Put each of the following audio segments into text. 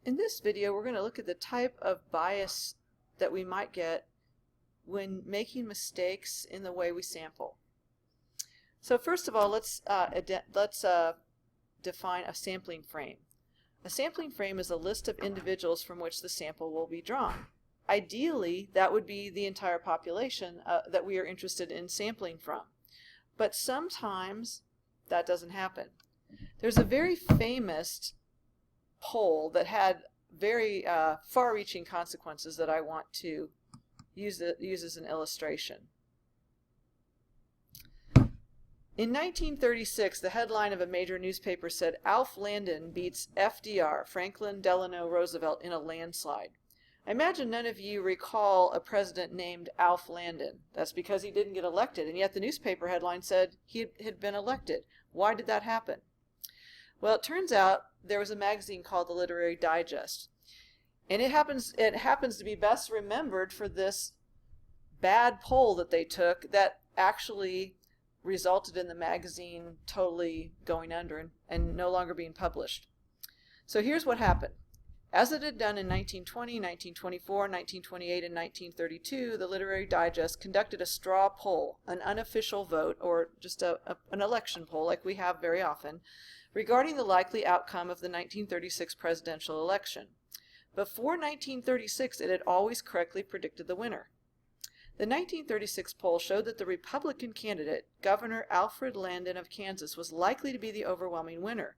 In this video, we're going to look at the type of bias that we might get when making mistakes in the way we sample. So first of all, let's define a sampling frame. A sampling frame is a list of individuals from which the sample will be drawn. Ideally, that would be the entire population that we are interested in sampling from. But sometimes that doesn't happen. There's a very famous poll that had very far-reaching consequences that I want to use as an illustration. In 1936, the headline of a major newspaper said, "Alf Landon beats FDR, Franklin Delano Roosevelt, in a landslide." I imagine none of you recall a president named Alf Landon. That's because he didn't get elected, and yet the newspaper headline said he had been elected. Why did that happen? Well, it turns out there was a magazine called the Literary Digest, and it happens to be best remembered for this bad poll that they took that actually resulted in the magazine totally going under and no longer being published. So here's what happened. As it had done in 1920, 1924, 1928, and 1932, the Literary Digest conducted a straw poll, an unofficial vote, or just an election poll like we have very often, regarding the likely outcome of the 1936 presidential election. Before 1936, it had always correctly predicted the winner. The 1936 poll showed that the Republican candidate, Governor Alfred Landon of Kansas, was likely to be the overwhelming winner.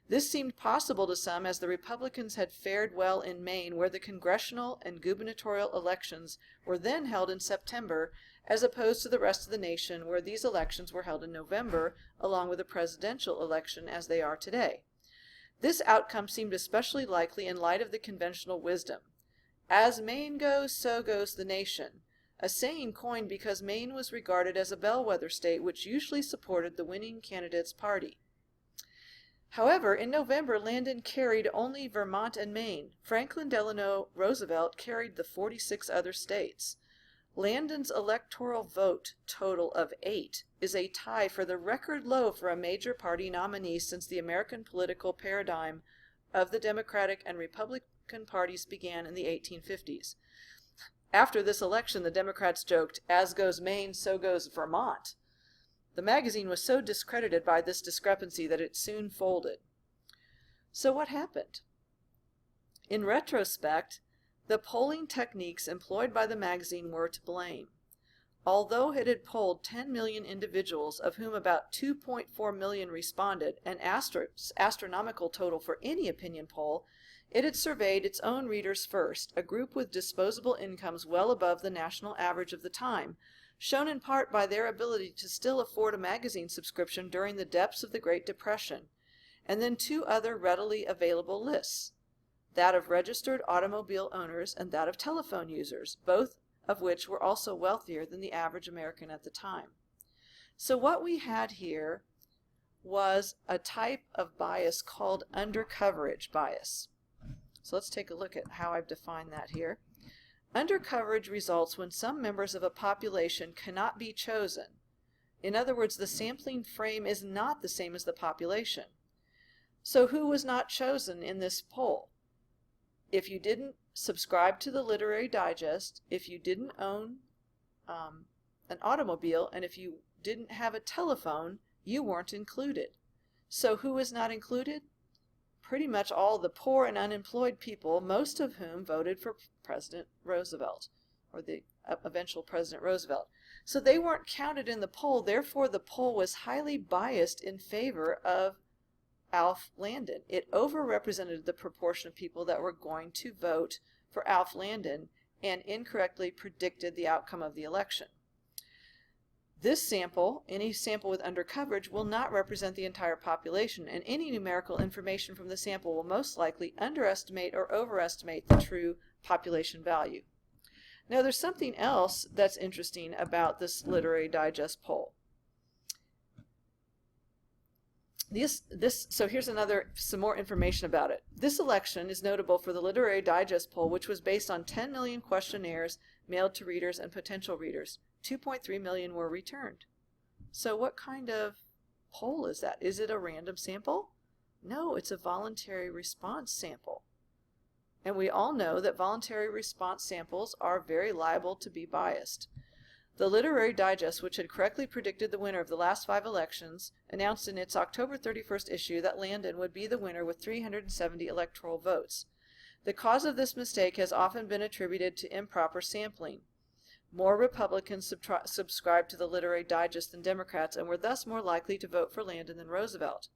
This seemed possible to some as the Republicans had fared well in Maine, where the congressional and gubernatorial elections were then held in September, as opposed to the rest of the nation, where these elections were held in November, along with the presidential election as they are today. This outcome seemed especially likely in light of the conventional wisdom. "As Maine goes, so goes the nation," a saying coined because Maine was regarded as a bellwether state which usually supported the winning candidate's party. However, in November, Landon carried only Vermont and Maine. Franklin Delano Roosevelt carried the 46 other states. Landon's electoral vote total of 8 is a tie for the record low for a major party nominee since the American political paradigm of the Democratic and Republican parties began in the 1850s. After this election, the Democrats joked, "As goes Maine, so goes Vermont." The magazine was so discredited by this discrepancy that it soon folded. So what happened? In retrospect, the polling techniques employed by the magazine were to blame. Although it had polled 10 million individuals, of whom about 2.4 million responded, an astronomical total for any opinion poll, it had surveyed its own readers first, a group with disposable incomes well above the national average of the time, shown in part by their ability to still afford a magazine subscription during the depths of the Great Depression, and then 2 other readily available lists, that of registered automobile owners and that of telephone users, both of which were also wealthier than the average American at the time. So what we had here was a type of bias called undercoverage bias. So let's take a look at how I've defined that here. Undercoverage results when some members of a population cannot be chosen. In other words, the sampling frame is not the same as the population. So who was not chosen in this poll? If you didn't subscribe to the Literary Digest, if you didn't own an automobile, and if you didn't have a telephone, you weren't included. So who is not included? Pretty much all the poor and unemployed people, most of whom voted for President Roosevelt, or the eventual President Roosevelt. So they weren't counted in the poll, therefore the poll was highly biased in favor of Alf Landon. It overrepresented the proportion of people that were going to vote for Alf Landon and incorrectly predicted the outcome of the election. This sample, any sample with undercoverage, will not represent the entire population, and any numerical information from the sample will most likely underestimate or overestimate the true population value. Now there's something else that's interesting about this Literary Digest poll. So here's some more information about it. This election is notable for the Literary Digest poll, which was based on 10 million questionnaires mailed to readers and potential readers. 2.3 million were returned. So what kind of poll is that? Is it a random sample? No, it's a voluntary response sample. And we all know that voluntary response samples are very liable to be biased. The Literary Digest, which had correctly predicted the winner of the last 5 elections, announced in its October 31st issue that Landon would be the winner with 370 electoral votes. The cause of this mistake has often been attributed to improper sampling. More Republicans subscribed to the Literary Digest than Democrats and were thus more likely to vote for Landon than Roosevelt.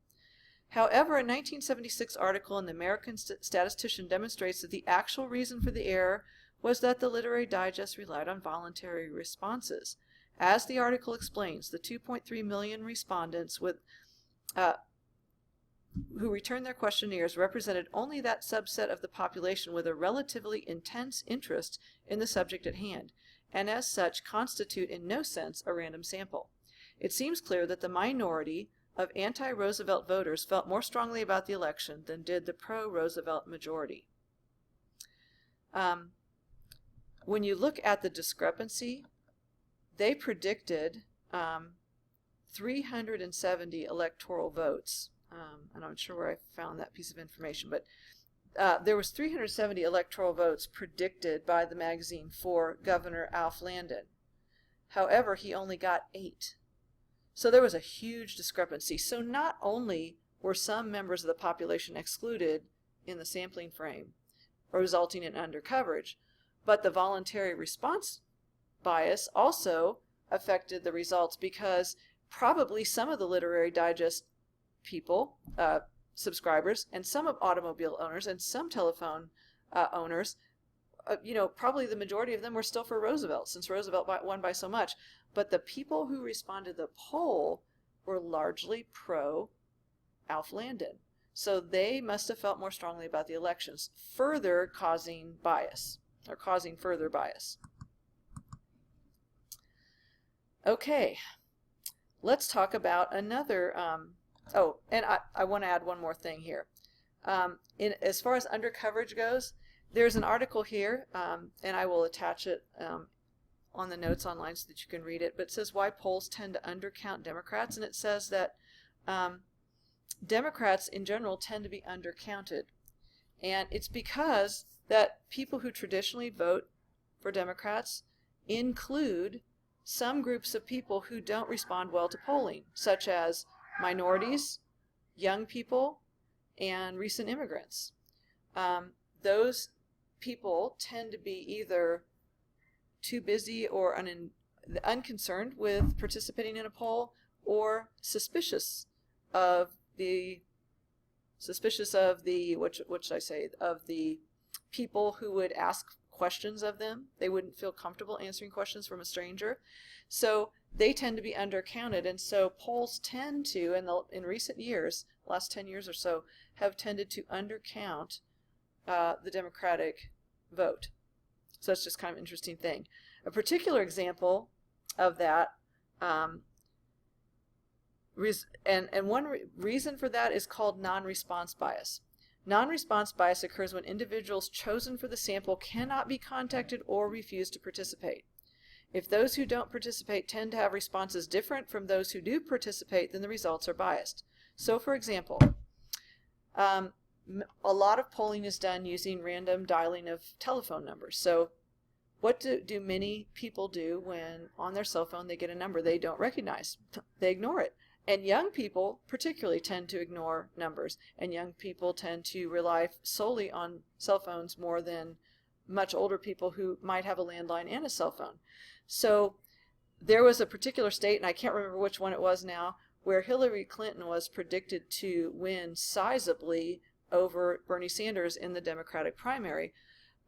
However, a 1976 article in the American Statistician demonstrates that the actual reason for the error was that the Literary Digest relied on voluntary responses. As the article explains, the 2.3 million respondents who returned their questionnaires represented only that subset of the population with a relatively intense interest in the subject at hand, and as such constitute in no sense a random sample. It seems clear that the minority of anti-Roosevelt voters felt more strongly about the election than did the pro-Roosevelt majority. When you look at the discrepancy, they predicted 370 electoral votes. I'm not sure where I found that piece of information, but there was 370 electoral votes predicted by the magazine for Governor Alf Landon. However, he only got 8. So there was a huge discrepancy. So not only were some members of the population excluded in the sampling frame, resulting in undercoverage, but the voluntary response bias also affected the results because probably some of the Literary Digest people, subscribers, and some of automobile owners and some telephone owners, probably the majority of them were still for Roosevelt, since Roosevelt won by so much. But the people who responded to the poll were largely pro-Alf Landon. So they must have felt more strongly about the elections, further causing bias, or causing further bias. Okay, let's talk about another, and I want to add one more thing here. As far as undercoverage goes, there's an article here, and I will attach it on the notes online so that you can read it, but it says why polls tend to undercount Democrats, and it says that Democrats in general tend to be undercounted. And it's because that people who traditionally vote for Democrats include some groups of people who don't respond well to polling, such as minorities, young people, and recent immigrants. Those people tend to be either too busy or unconcerned with participating in a poll, or suspicious of the people who would ask questions of them. They wouldn't feel comfortable answering questions from a stranger. So they tend to be undercounted, and so polls tend to, in recent years, last 10 years or so, have tended to undercount the Democratic vote. So that's just kind of an interesting thing. A particular example of that, and one reason for that is called non-response bias. Non-response bias occurs when individuals chosen for the sample cannot be contacted or refuse to participate. If those who don't participate tend to have responses different from those who do participate, then the results are biased. So, for example, a lot of polling is done using random dialing of telephone numbers. So what do many people do when on their cell phone they get a number they don't recognize? They ignore it. And young people particularly tend to ignore numbers. And young people tend to rely solely on cell phones more than much older people who might have a landline and a cell phone. So there was a particular state, and I can't remember which one it was now, where Hillary Clinton was predicted to win sizably over Bernie Sanders in the Democratic primary.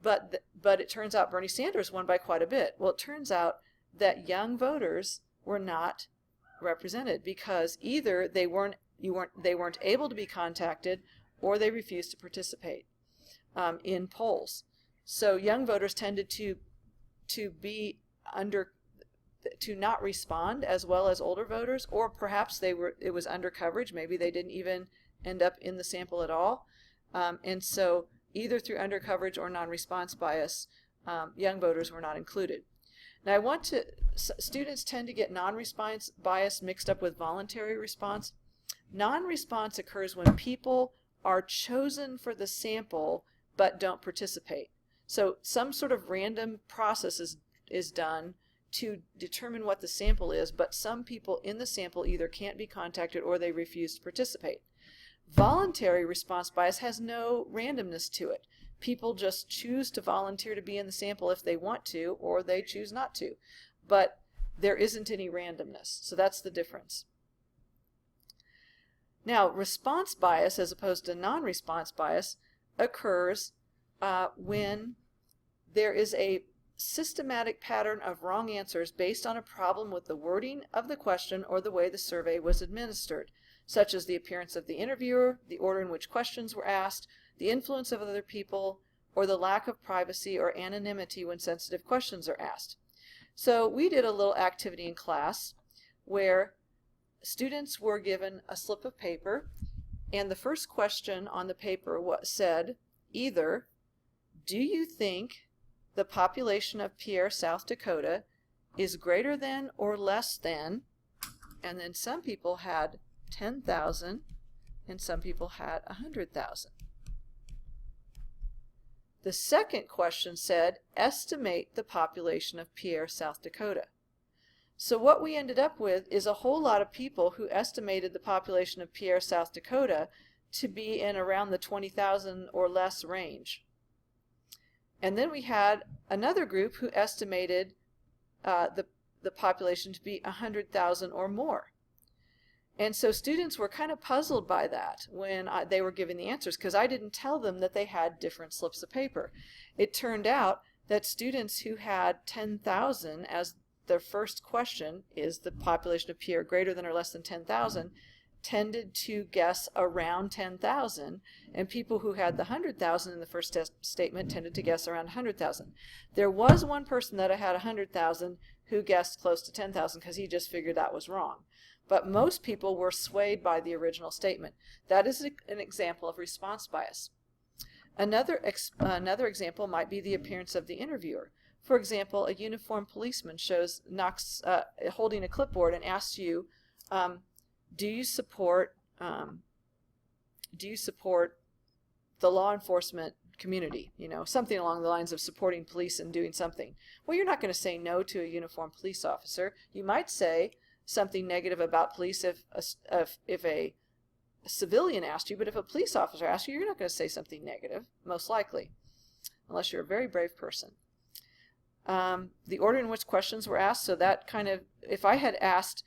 But it turns out Bernie Sanders won by quite a bit. Well, it turns out that young voters were not represented because either they weren't able to be contacted, or they refused to participate in polls. So young voters tended to not respond as well as older voters, or perhaps it was undercoverage. Maybe they didn't even end up in the sample at all, and so either through undercoverage or non-response bias, young voters were not included. Now students tend to get non-response bias mixed up with voluntary response. Non-response occurs when people are chosen for the sample but don't participate. So some sort of random process is done to determine what the sample is, but some people in the sample either can't be contacted or they refuse to participate. Voluntary response bias has no randomness to it. People just choose to volunteer to be in the sample if they want to, or they choose not to. But there isn't any randomness, so that's the difference. Now, response bias, as opposed to non-response bias, occurs when there is a systematic pattern of wrong answers based on a problem with the wording of the question or the way the survey was administered, such as the appearance of the interviewer, the order in which questions were asked, the influence of other people, or the lack of privacy or anonymity when sensitive questions are asked. So we did a little activity in class where students were given a slip of paper, and the first question on the paper said either, do you think the population of Pierre, South Dakota is greater than or less than, and then some people had 10,000 and some people had 100,000. The second question said, estimate the population of Pierre, South Dakota. So what we ended up with is a whole lot of people who estimated the population of Pierre, South Dakota to be in around the 20,000 or less range. And then we had another group who estimated the population to be 100,000 or more. And so students were kind of puzzled by that when they were giving the answers, because I didn't tell them that they had different slips of paper. It turned out that students who had 10,000 as their first question, is the population of Pierre greater than or less than 10,000, tended to guess around 10,000, and people who had the 100,000 in the first statement tended to guess around 100,000. There was one person that had 100,000 who guessed close to 10,000 because he just figured that was wrong. But most people were swayed by the original statement. That is an example of response bias. Another example might be the appearance of the interviewer. For example, a uniformed policeman knocks holding a clipboard and asks you, do you support the law enforcement community? You know, something along the lines of supporting police and doing something. Well, you're not going to say no to a uniformed police officer. You might say something negative about police if a civilian asked you, but if a police officer asked you, you're not going to say something negative, most likely, unless you're a very brave person. The order in which questions were asked, so that kind of, if I had asked,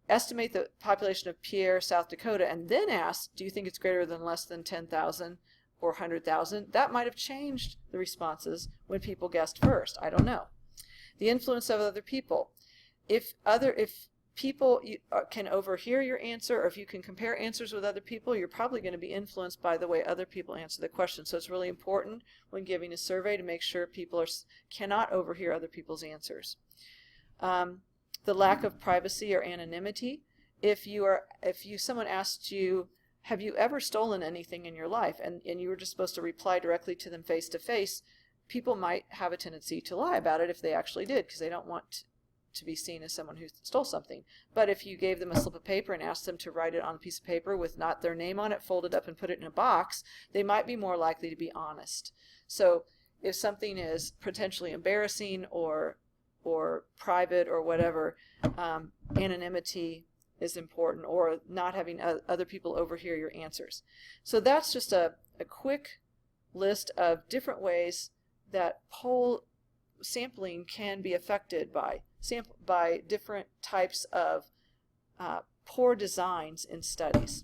estimate the population of Pierre, South Dakota, and then asked, do you think it's greater than less than 10,000 or 100,000, that might have changed the responses when people guessed first. I don't know. The influence of other people. If people can overhear your answer, or if you can compare answers with other people, you're probably going to be influenced by the way other people answer the question. So it's really important when giving a survey to make sure people cannot overhear other people's answers. The lack of privacy or anonymity. If someone asked you, have you ever stolen anything in your life, and you were just supposed to reply directly to them face to face, people might have a tendency to lie about it if they actually did, because they don't want to be seen as someone who stole something. But if you gave them a slip of paper and asked them to write it on a piece of paper with not their name on it, folded up and put it in a box, they might be more likely to be honest. So if something is potentially embarrassing or private or whatever, anonymity is important, or not having other people overhear your answers. So that's just a quick list of different ways that poll sampling can be affected by different types of poor designs in studies.